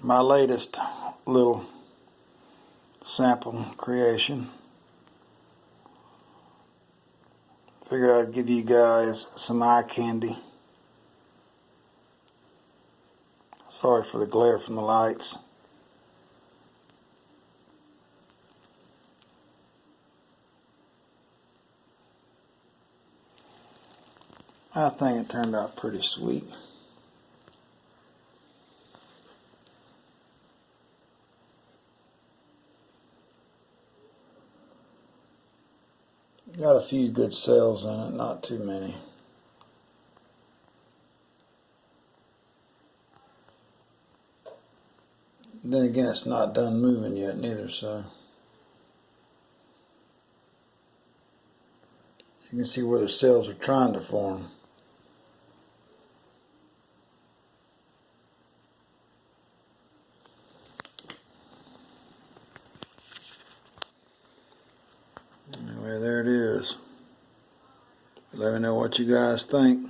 my latest little sample creation. Figured I'd give you guys some eye candy. Sorry for the glare from the lights. I think it turned out pretty sweet. Got a few good cells in it, not too many. Then again, it's not done moving yet neither, so you can see where the cells are trying to form. Anyway, there it is. Let me know what you guys think.